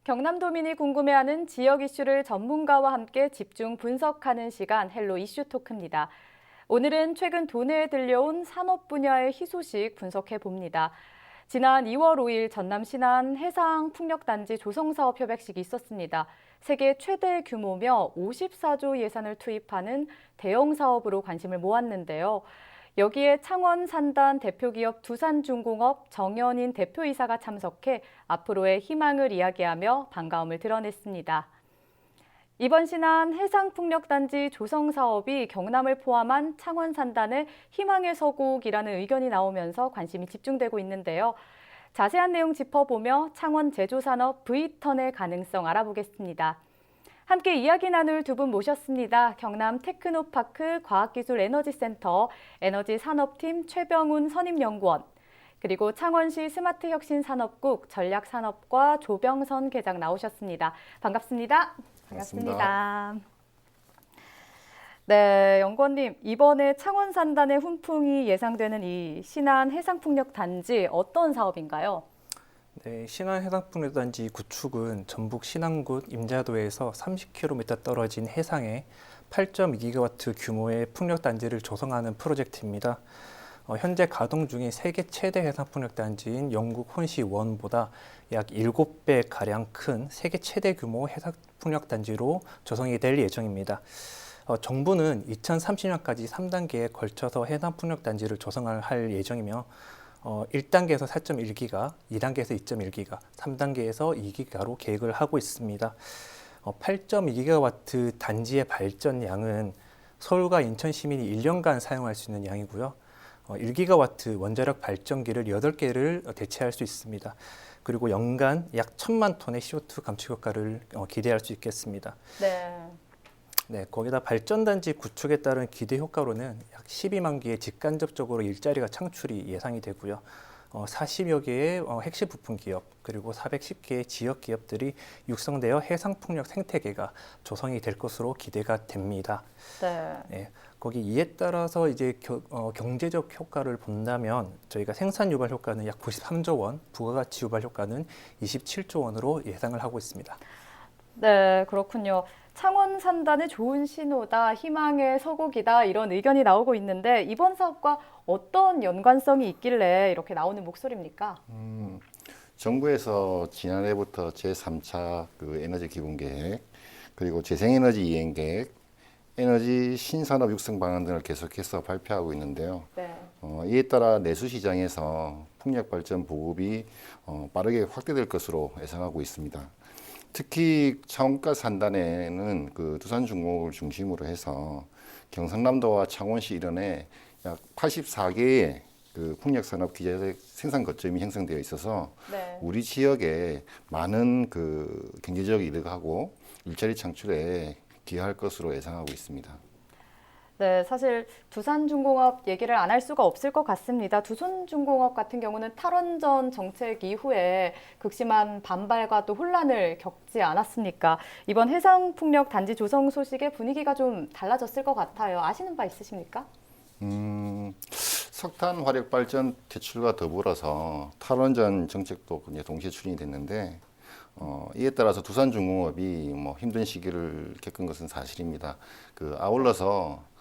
경남도민이 궁금해하는 지역 이슈를 전문가와 함께 집중 분석하는 시간 헬로 이슈 토크입니다. 오늘은 최근 도내에 들려온 산업 분야의 희소식 분석해 봅니다. 지난 2월 5일 전남 신안 해상 풍력단지 조성사업 협약식이 있었습니다. 세계 최대 규모며 54조 예산을 투입하는 대형 사업으로 관심을 모았는데요. 여기에 창원 산단 대표기업 두산중공업 정연인 대표이사가 참석해 앞으로의 희망을 이야기하며 반가움을 드러냈습니다. 이번 신안 해상풍력단지 조성 사업이 경남을 포함한 창원 산단의 희망의 서곡이라는 의견이 나오면서 관심이 집중되고 있는데요. 자세한 내용 짚어보며 창원 제조산업 V턴의 가능성 알아보겠습니다. 함께 이야기 나눌 두 분 모셨습니다. 경남 테크노파크 과학기술에너지센터 에너지산업팀 최병훈 선임연구원, 그리고 창원시 스마트혁신산업국 전략산업과 조병선 계장 나오셨습니다. 반갑습니다. 반갑습니다. 네, 연구원님, 이번에 창원 산단의 훈풍이 예상되는 이 신안 해상풍력단지 어떤 사업인가요? 네, 신안 해상풍력단지 구축은 전북 신안군 임자도에서 30km 떨어진 해상에 8.2기가와트 규모의 풍력단지를 조성하는 프로젝트입니다. 현재 가동 중인 세계 최대 해상풍력단지인 영국 혼시원보다 약 7배가량 큰 세계 최대 규모 해상풍력단지로 조성이 될 예정입니다. 정부는 2030년까지 3단계에 걸쳐서 해상풍력단지를 조성할 예정이며 1단계에서 4.1기가, 2단계에서 2.1기가, 3단계에서 2기가로 계획을 하고 있습니다. 8.2기가와트 단지의 발전량은 서울과 인천 시민이 1년간 사용할 수 있는 양이고요. 1기가와트 원자력 발전기를 8개를 대체할 수 있습니다. 그리고 연간 약 1,000만 톤의 CO2 감축 효과를 기대할 수 있겠습니다. 네, 거기다 발전단지 구축에 따른 기대 효과로는 약 12만 개의 직간접적으로 일자리가 창출이 예상이 되고요. 40여 개의 핵심 부품 기업 그리고 410개의 지역 기업들이 육성되어 해상풍력 생태계가 조성이 될 것으로 기대가 됩니다. 네, 거기 이에 따라서 이제 경제적 효과를 본다면 저희가 생산 유발 효과는 약 93조 원, 부가가치 유발 효과는 27조 원으로 예상을 하고 있습니다. 네, 그렇군요. 창원 산단의 좋은 신호다, 희망의 서곡이다 이런 의견이 나오고 있는데 이번 사업과 어떤 연관성이 있길래 이렇게 나오는 목소리입니까? 정부에서 지난해부터 제3차 에너지 기본 계획, 그리고 재생에너지 이행 계획, 에너지 신산업 육성 방안 등을 계속해서 발표하고 있는데요. 이에 따라 내수 시장에서 풍력 발전 보급이 빠르게 확대될 것으로 예상하고 있습니다. 특히 창원가 산단에는 두산중공업을 중심으로 해서 경상남도와 창원시 일원에 약 84개의 풍력산업 기자재 생산 거점이 형성되어 있어서 우리 지역에 많은 경제적 이득하고 일자리 창출에 기여할 것으로 예상하고 있습니다. 네, 사실 두산중공업 얘기를 안 할 수가 없을 것 같습니다. 두산중공업 같은 경우는 탈원전 정책 이후에 극심한 반발과 또 혼란을 겪지 않았습니까? 이번 해상풍력 단지 조성 소식에 분위기가 좀 달라졌을 것 같아요. 아시는 바 있으십니까? 석탄 화력 발전 퇴출과 더불어서 탈원전 정책도 이제 동시에 추진이 됐는데 이에 따라서 두산중공업이 힘든 시기를 겪은 것은 사실입니다. 아울러서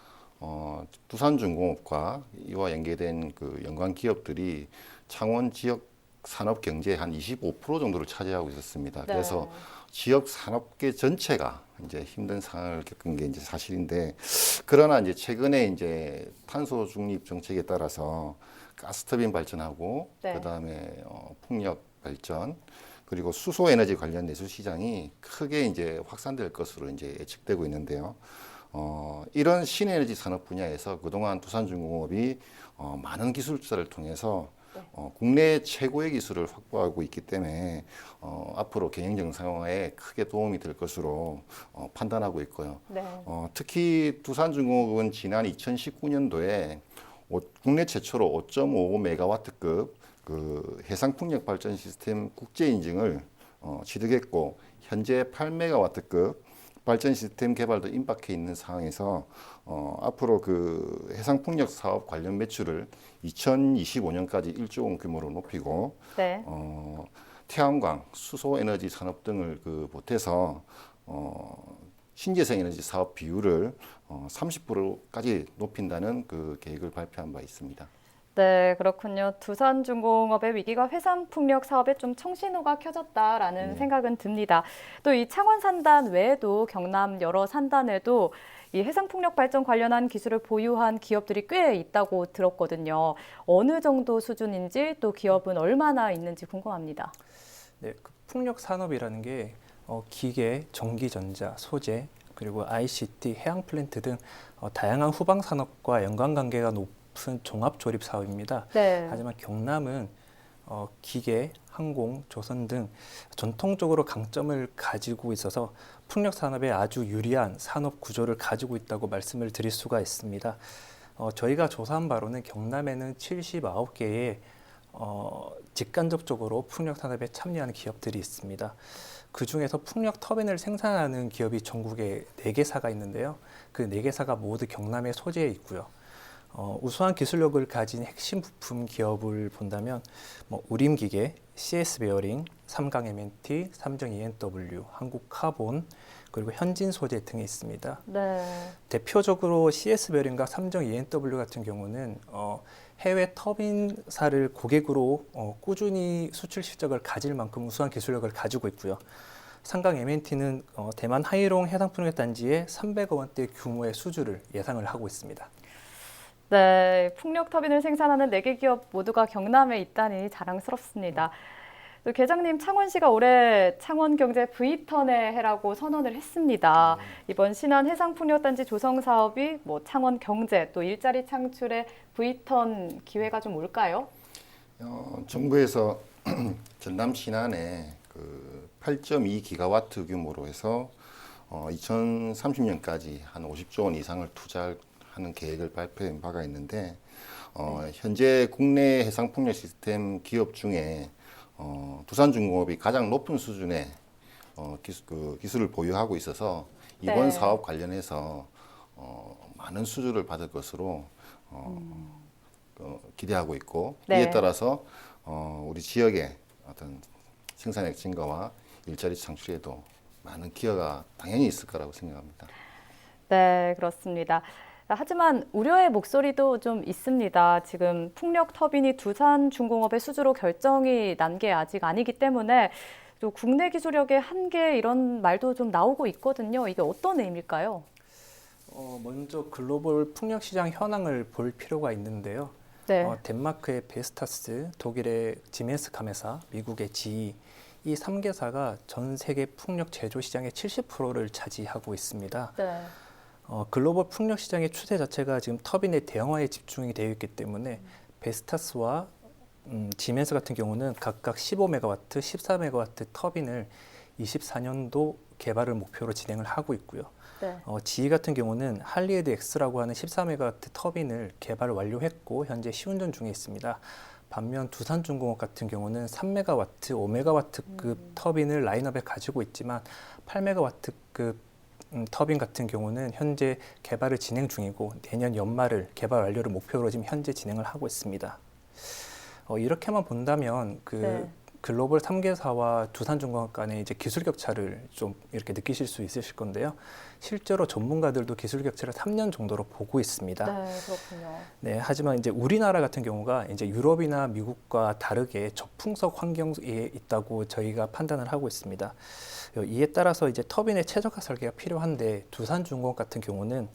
두산중공업과 이와 연계된 연관 기업들이 창원 지역 산업 경제의 한 25% 정도를 차지하고 있었습니다. 그래서 지역 산업계 전체가 이제 힘든 상황을 겪은 게 이제 사실인데, 그러나 이제 최근에 이제 탄소 중립 정책에 따라서 가스터빈 발전하고 그다음에 풍력 발전 그리고 수소 에너지 관련 내수 시장이 크게 이제 확산될 것으로 이제 예측되고 있는데요. 이런 신에너지 산업 분야에서 그동안 두산중공업이 많은 기술 투자를 통해서 국내 최고의 기술을 확보하고 있기 때문에 앞으로 경영 정상화에 크게 도움이 될 것으로 판단하고 있고요. 특히 두산중공업은 지난 2019년도에 국내 최초로 5.5메가와트급 해상풍력 발전 시스템 국제 인증을 취득했고, 현재 8메가와트급 발전 시스템 개발도 임박해 있는 상황에서 앞으로 해상풍력 사업 관련 매출을 2025년까지 1조 원 규모로 높이고 태양광, 수소에너지 산업 등을 보태서 신재생 에너지 사업 비율을 30%까지 높인다는 그 계획을 발표한 바 있습니다. 네, 그렇군요. 두산중공업의 위기가 회산풍력 사업에 좀 청신호가 켜졌다라는 생각은 듭니다. 또 이 창원 산단 외에도 경남 여러 산단에도 이 해상풍력 발전 관련한 기술을 보유한 기업들이 꽤 있다고 들었거든요. 어느 정도 수준인지 또 기업은 얼마나 있는지 궁금합니다. 네, 그 풍력 산업이라는 게 기계, 전기전자, 소재, 그리고 ICT, 해양 플랜트 등 다양한 후방 산업과 연관 관계가 높은 종합 조립 사업입니다. 네. 하지만 경남은 기계, 항공, 조선 등 전통적으로 강점을 가지고 있어서 풍력 산업에 아주 유리한 산업 구조를 가지고 있다고 말씀을 드릴 수가 있습니다. 저희가 조사한 바로는 경남에는 79개의 직간접적으로 풍력 산업에 참여하는 기업들이 있습니다. 그 중에서 풍력 터빈을 생산하는 기업이 전국에 4개사가 있는데요. 그 4개사가 모두 경남에 소재에 있고요. 우수한 기술력을 가진 핵심 부품 기업을 본다면 우림기계, CS 베어링, 삼강 M&T, 삼정 E&W, 한국카본, 그리고 현진소재 등이 있습니다. 네. 대표적으로 CS 베어링과 삼정 E&W 같은 경우는 해외 터빈사를 고객으로 꾸준히 수출 실적을 가질 만큼 우수한 기술력을 가지고 있고요. 삼강 M&T는 대만 하이롱 해상풍력 단지에 300억 원대 규모의 수주를 예상을 하고 있습니다. 네, 풍력 터빈을 생산하는 4개 기업 모두가 경남에 있다니 자랑스럽습니다. 또 계장님, 창원시가 올해 창원경제 V턴의 해라고 선언을 했습니다. 이번 신안 해상풍력단지 조성 사업이 창원경제 또 일자리 창출의 V턴 기회가 좀 올까요? 정부에서 전남 신안에 그 8.2기가와트 규모로 해서 2030년까지 한 50조 원 이상을 투자하는 계획을 발표한 바가 있는데 현재 국내 해상풍력 시스템 기업 중에 두산중공업이 가장 높은 수준의 기술을 보유하고 있어서 이번 네. 사업 관련해서 많은 수주를 받을 것으로 기대하고 있고 네. 이에 따라서 우리 지역의 어떤 생산액 증가와 일자리 창출에도 많은 기여가 당연히 있을 거라고 생각합니다. 네, 그렇습니다. 하지만 우려의 목소리도 좀 있습니다. 지금 풍력 터빈이 두산중공업의 수주로 결정이 난 게 아직 아니기 때문에 또 국내 기술력의 한계 이런 말도 좀 나오고 있거든요. 이게 어떤 의미일까요? 먼저 글로벌 풍력 시장 현황을 볼 필요가 있는데요. 네. 덴마크의 베스타스, 독일의 지멘스 카메사, 미국의 GE 이 3개사가 전 세계 풍력 제조 시장의 70%를 차지하고 있습니다. 네. 글로벌 풍력 시장의 추세 자체가 지금 터빈의 대형화에 집중이 되어 있기 때문에 베스타스와 지멘스 같은 경우는 각각 15메가와트, 14메가와트 터빈을 24년도 개발을 목표로 진행을 하고 있고요. 네. GE 같은 경우는 할리에드 X라고 하는 14메가와트 터빈을 개발 완료했고 현재 시운전 중에 있습니다. 반면 두산중공업 같은 경우는 3메가와트, 5메가와트급 터빈을 라인업에 가지고 있지만 8메가와트급 터빈 같은 경우는 현재 개발을 진행 중이고 내년 연말을 개발 완료를 목표로 지금 현재 진행을 하고 있습니다. 이렇게만 본다면 네. 글로벌 3개사와 두산중공업 간의 이제 기술 격차를 좀 이렇게 느끼실 수 있으실 건데요. 실제로 전문가들도 기술 격차를 3년 정도로 보고 있습니다. 네, 그렇군요. 네, 하지만 이제 우리나라 같은 경우가 이제 유럽이나 미국과 다르게 저풍속 환경에 있다고 저희가 판단을 하고 있습니다. 이에 따라서 이제 터빈의 최적화 설계가 필요한데 두산중공업 같은 경우는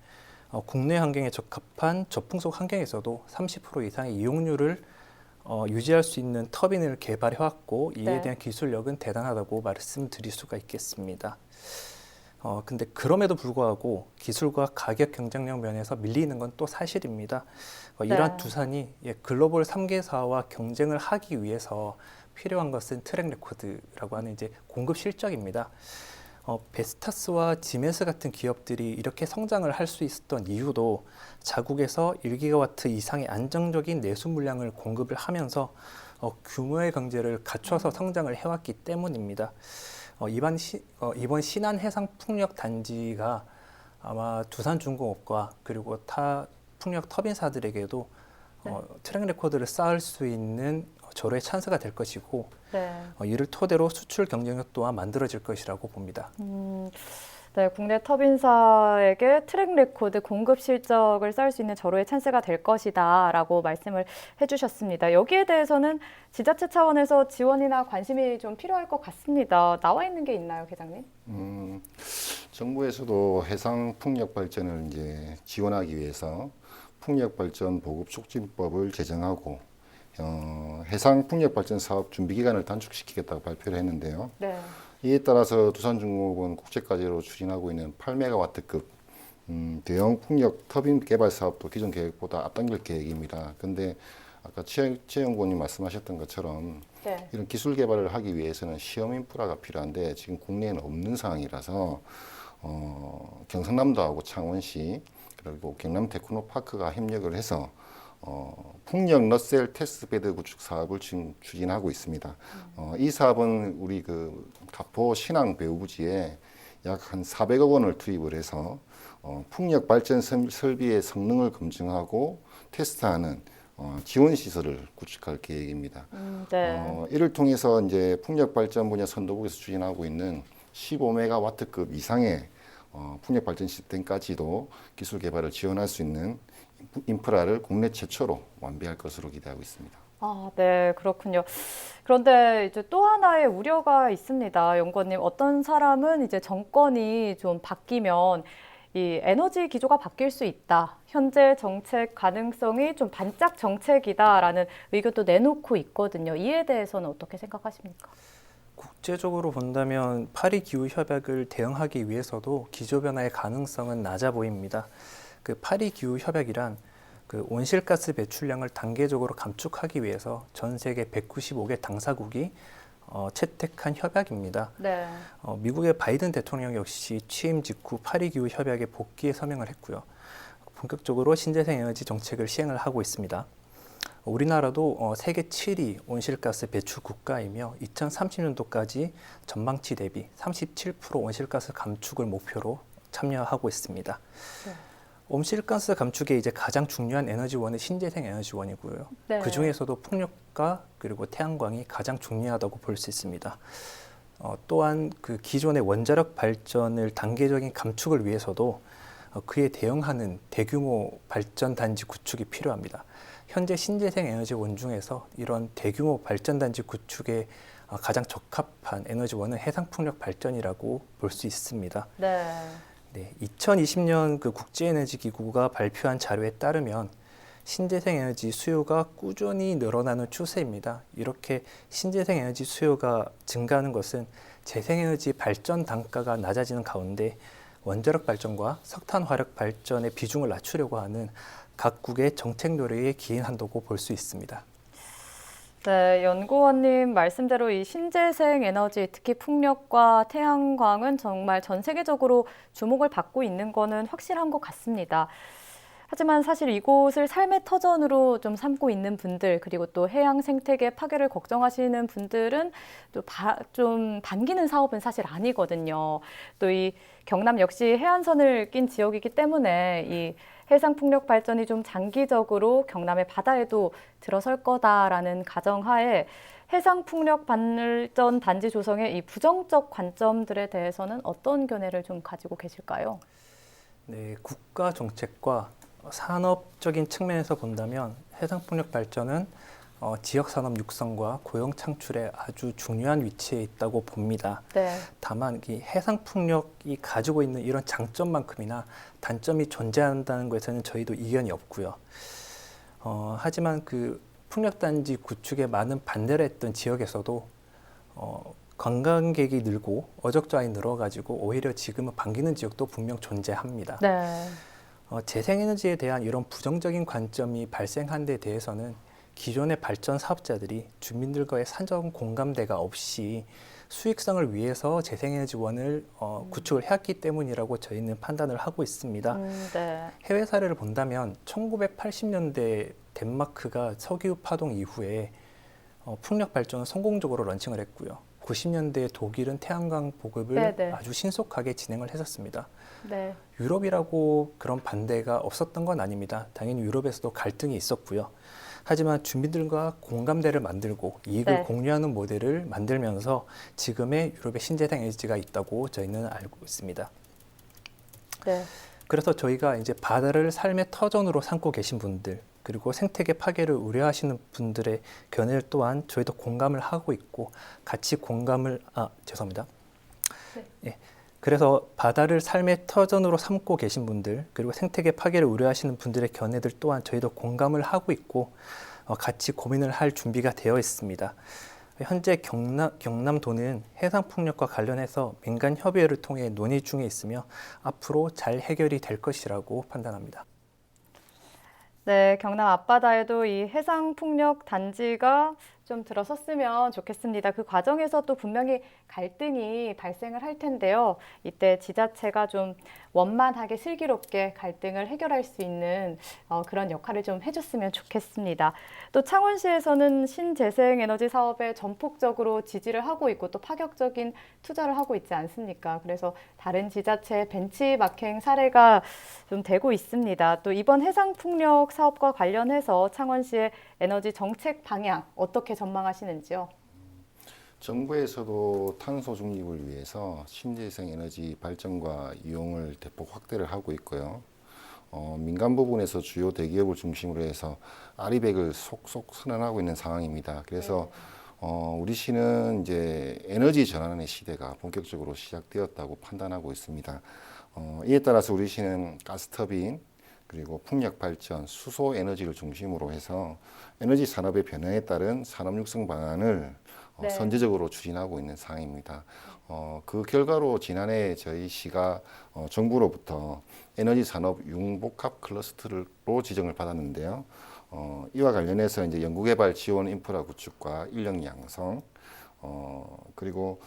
국내 환경에 적합한 저풍속 환경에서도 30% 이상의 이용률을 유지할 수 있는 터빈을 개발해 왔고 이에 네. 대한 기술력은 대단하다고 말씀드릴 수가 있겠습니다. 근데 그럼에도 불구하고 기술과 가격 경쟁력 면에서 밀리는 건 또 사실입니다. 이러한 네. 두산이 글로벌 3개사와 경쟁을 하기 위해서 필요한 것은 트랙 레코드라고 하는 이제 공급 실적입니다. 베스타스와 지멘스 같은 기업들이 이렇게 성장을 할 수 있었던 이유도 자국에서 1기가와트 이상의 안정적인 내수 물량을 공급을 하면서 규모의 경제를 갖춰서 성장을 해왔기 때문입니다. 이번 신안 해상풍력 단지가 아마 두산중공업과 그리고 타 풍력 터빈사들에게도 트랙 레코드를 쌓을 수 있는 절호의 찬스가 될 것이고 네. 이를 토대로 수출 경쟁력 또한 만들어질 것이라고 봅니다. 네, 국내 터빈사에게 트랙 레코드 공급 실적을 쌓을 수 있는 절호의 찬스가 될 것이다라고 말씀을 해주셨습니다. 여기에 대해서는 지자체 차원에서 지원이나 관심이 좀 필요할 것 같습니다. 나와 있는 게 있나요, 계장님? 정부에서도 해상 풍력 발전을 이제 지원하기 위해서 풍력 발전 보급 촉진법을 제정하고 해상 풍력 발전 사업 준비 기간을 단축시키겠다고 발표를 했는데요. 네. 이에 따라서 두산중공업은 국제과제로 추진하고 있는 8메가와트급 대형 풍력 터빈 개발 사업도 기존 계획보다 앞당길 계획입니다. 그런데 아까 최 연구원님 말씀하셨던 것처럼 네. 이런 기술 개발을 하기 위해서는 시험 인프라가 필요한데 지금 국내에는 없는 상황이라서 경상남도하고 창원시 그리고 경남 테크노파크가 협력을 해서 풍력 넛셀 테스트베드 구축 사업을 지금 추진하고 있습니다. 이 사업은 우리 그 가포 신항 배후부지에 약 한 400억 원을 투입을 해서 풍력 발전 설비의 성능을 검증하고 테스트하는 지원 시설을 구축할 계획입니다. 네. 이를 통해서 이제 풍력 발전 분야 선도국에서 추진하고 있는 15메가와트급 이상의 풍력 발전 시스템까지도 기술 개발을 지원할 수 있는 인프라를 국내 최초로 완비할 것으로 기대하고 있습니다. 아, 네, 그렇군요. 그런데 이제 또 하나의 우려가 있습니다. 연구원님, 어떤 사람은 이제 정권이 좀 바뀌면 이 에너지 기조가 바뀔 수 있다. 현재 정책 가능성이 좀 반짝 정책이다라는 의견도 내놓고 있거든요. 이에 대해서는 어떻게 생각하십니까? 국제적으로 본다면 파리 기후 협약을 대응하기 위해서도 기조 변화의 가능성은 낮아 보입니다. 그 파리 기후 협약이란 그 온실가스 배출량을 단계적으로 감축하기 위해서 전 세계 195개 당사국이 채택한 협약입니다. 네. 미국의 바이든 대통령 역시 취임 직후 파리 기후 협약에 복귀에 서명을 했고요. 본격적으로 신재생 에너지 정책을 시행을 하고 있습니다. 우리나라도 세계 7위 온실가스 배출 국가이며 2030년도까지 전망치 대비 37% 온실가스 감축을 목표로 참여하고 있습니다. 네. 온실가스 감축에 이제 가장 중요한 에너지원은 신재생 에너지원이고요. 네. 그 중에서도 풍력과 그리고 태양광이 가장 중요하다고 볼 수 있습니다. 또한 그 기존의 원자력 발전을 단계적인 감축을 위해서도 그에 대응하는 대규모 발전 단지 구축이 필요합니다. 현재 신재생 에너지원 중에서 이런 대규모 발전 단지 구축에 가장 적합한 에너지원은 해상풍력 발전이라고 볼 수 있습니다. 네. 네, 2020년 그 국제에너지기구가 발표한 자료에 따르면 신재생 에너지 수요가 꾸준히 늘어나는 추세입니다. 이렇게 신재생 에너지 수요가 증가하는 것은 재생에너지 발전 단가가 낮아지는 가운데 원자력 발전과 석탄 화력 발전의 비중을 낮추려고 하는 각국의 정책 노력에 기인한다고 볼 수 있습니다. 네, 연구원님 말씀대로 이 신재생 에너지, 특히 풍력과 태양광은 정말 전 세계적으로 주목을 받고 있는 거는 확실한 것 같습니다. 하지만 사실 이곳을 삶의 터전으로 좀 삼고 있는 분들, 그리고 또 해양 생태계 파괴를 걱정하시는 분들은 또 좀 반기는 사업은 사실 아니거든요. 또 이 경남 역시 해안선을 낀 지역이기 때문에 이 해상 풍력 발전이 좀 장기적으로 경남의 바다에도 들어설 거다라는 가정하에 해상 풍력 발전 단지 조성의 이 부정적 관점들에 대해서는 어떤 견해를 좀 가지고 계실까요? 네, 국가 정책과 산업적인 측면에서 본다면 해상 풍력 발전은 지역 산업 육성과 고용 창출에 아주 중요한 위치에 있다고 봅니다. 네. 다만 이 해상 풍력이 가지고 있는 이런 장점만큼이나 단점이 존재한다는 것에는 저희도 이견이 없고요. 하지만 그 풍력 단지 구축에 많은 반대를 했던 지역에서도 관광객이 늘고 어적자원이 늘어가지고 오히려 지금은 반기는 지역도 분명 존재합니다. 네. 재생에너지에 대한 이런 부정적인 관점이 발생한 데 대해서는 기존의 발전 사업자들이 주민들과의 사전 공감대가 없이 수익성을 위해서 재생에너지원을 구축을 해왔기 때문이라고 저희는 판단을 하고 있습니다. 네. 해외 사례를 본다면 1980년대 덴마크가 석유 파동 이후에 풍력 발전을 성공적으로 런칭을 했고요. 90년대 독일은 태양광 보급을 네네. 아주 신속하게 진행을 했었습니다. 네. 유럽이라고 그런 반대가 없었던 건 아닙니다. 당연히 유럽에서도 갈등이 있었고요. 하지만 주민들과 공감대를 만들고 이익을 네. 공유하는 모델을 만들면서 지금의 유럽의 신재생 에너지가 있다고 저희는 알고 있습니다. 네. 그래서 저희가 이제 바다를 삶의 터전으로 삼고 계신 분들, 그리고 생태계 파괴를 우려하시는 분들의 견해를 또한 저희도 공감을 하고 있고 같이 죄송합니다. 네. 예. 그래서 바다를 삶의 터전으로 삼고 계신 분들, 그리고 생태계 파괴를 우려하시는 분들의 견해들 또한 저희도 공감을 하고 있고 같이 고민을 할 준비가 되어 있습니다. 현재 경남도는 해상풍력과 관련해서 민간 협의회를 통해 논의 중에 있으며 앞으로 잘 해결이 될 것이라고 판단합니다. 네, 경남 앞바다에도 이 해상풍력 단지가 좀 들어섰으면 좋겠습니다. 그 과정에서 또 분명히 갈등이 발생을 할 텐데요. 이때 지자체가 좀 원만하게 슬기롭게 갈등을 해결할 수 있는 그런 역할을 좀 해줬으면 좋겠습니다. 또 창원시에서는 신재생 에너지 사업에 전폭적으로 지지를 하고 있고 또 파격적인 투자를 하고 있지 않습니까? 그래서 다른 지자체의 벤치마킹 사례가 좀 되고 있습니다. 또 이번 해상풍력 사업과 관련해서 창원시의 에너지 정책 방향 어떻게 전망하시는지요? 정부에서도 탄소 중립을 위해서 신재생 에너지 발전과 이용을 대폭 확대를 하고 있고요. 민간 부분에서 주요 대기업을 중심으로 해서 아리백을 속속 선언하고 있는 상황입니다. 그래서 우리 시는 이제 에너지 전환의 시대가 본격적으로 시작되었다고 판단하고 있습니다. 이에 따라서 우리 시는 가스터빈, 그리고 풍력 발전, 수소 에너지를 중심으로 해서 에너지 산업의 변화에 따른 산업 육성 방안을 네. 선제적으로 추진하고 있는 상황입니다. 그 결과로 지난해 저희 시가 정부로부터 에너지 산업 융복합 클러스터로 지정을 받았는데요. 이와 관련해서 이제 연구개발 지원 인프라 구축과 인력 양성, 그리고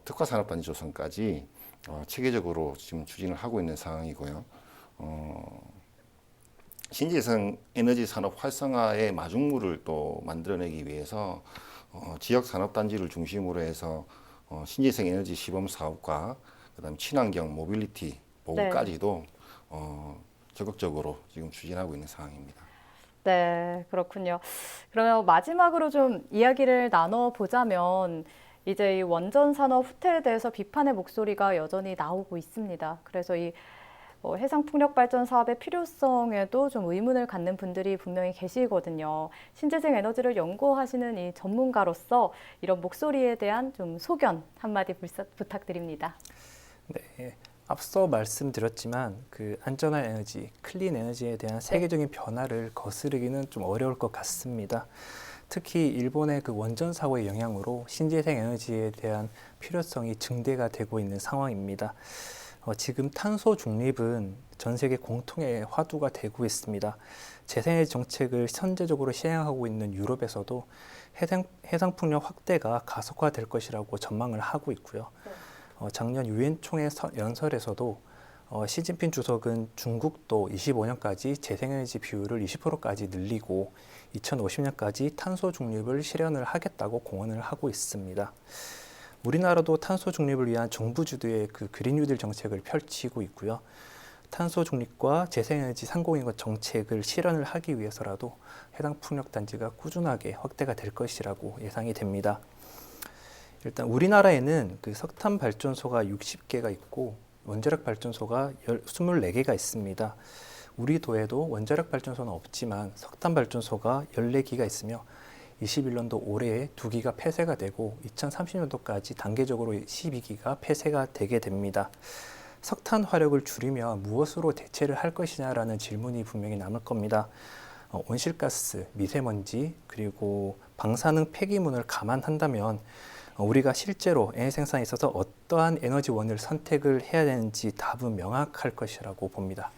특화 산업단지 조성까지 체계적으로 지금 추진을 하고 있는 상황이고요. 신재생 에너지 산업 활성화의 마중물을 또 만들어내기 위해서 지역 산업단지를 중심으로 해서 신재생 에너지 시범 사업과 그다음 친환경 모빌리티 보급까지도 적극적으로 지금 추진하고 있는 상황입니다. 네, 그렇군요. 그러면 마지막으로 좀 이야기를 나눠보자면 이제 이 원전 산업 후퇴에 대해서 비판의 목소리가 여전히 나오고 있습니다. 그래서 이 해상 풍력 발전 사업의 필요성에도 좀 의문을 갖는 분들이 분명히 계시거든요. 신재생 에너지를 연구하시는 이 전문가로서 이런 목소리에 대한 좀 소견 한마디 부탁드립니다. 네, 앞서 말씀드렸지만 그 안전한 에너지, 클린 에너지에 대한 세계적인 변화를 거스르기는 좀 어려울 것 같습니다. 특히 일본의 그 원전 사고의 영향으로 신재생 에너지에 대한 필요성이 증대가 되고 있는 상황입니다. 지금 탄소 중립은 전 세계 공통의 화두가 되고 있습니다. 재생에너지 정책을 선제적으로 시행하고 있는 유럽에서도 해상풍력 확대가 가속화될 것이라고 전망을 하고 있고요. 작년 유엔 총회 연설에서도 시진핑 주석은 중국도 25년까지 재생에너지 비율을 20%까지 늘리고 2050년까지 탄소 중립을 실현을 하겠다고 공언을 하고 있습니다. 우리나라도 탄소 중립을 위한 정부 주도의 그 그린 뉴딜 정책을 펼치고 있고요. 탄소 중립과 재생에너지 상공인구 정책을 실현을 하기 위해서라도 해당 풍력 단지가 꾸준하게 확대가 될 것이라고 예상이 됩니다. 일단 우리나라에는 그 석탄 발전소가 60개가 있고 원자력 발전소가 24개가 있습니다. 우리 도에도 원자력 발전소는 없지만 석탄 발전소가 14기가 있으며 21년도 올해에 2기가 폐쇄가 되고 2030년도까지 단계적으로 12기가 폐쇄가 되게 됩니다. 석탄 화력을 줄이면 무엇으로 대체를 할 것이냐라는 질문이 분명히 남을 겁니다. 온실가스, 미세먼지, 그리고 방사능 폐기물을 감안한다면 우리가 실제로 에너지 생산에 있어서 어떠한 에너지원을 선택을 해야 되는지 답은 명확할 것이라고 봅니다.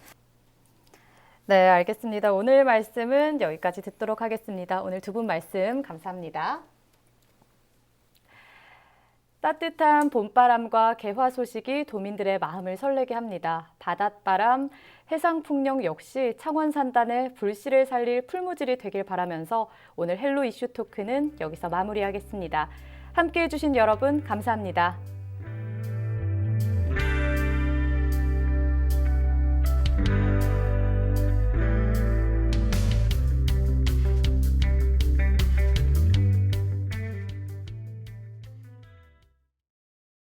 네, 알겠습니다. 오늘 말씀은 여기까지 듣도록 하겠습니다. 오늘 두 분 말씀 감사합니다. 따뜻한 봄바람과 개화 소식이 도민들의 마음을 설레게 합니다. 바닷바람, 해상풍력 역시 창원 산단의 불씨를 살릴 풀무질이 되길 바라면서 오늘 헬로 이슈 토크는 여기서 마무리하겠습니다. 함께해 주신 여러분 감사합니다.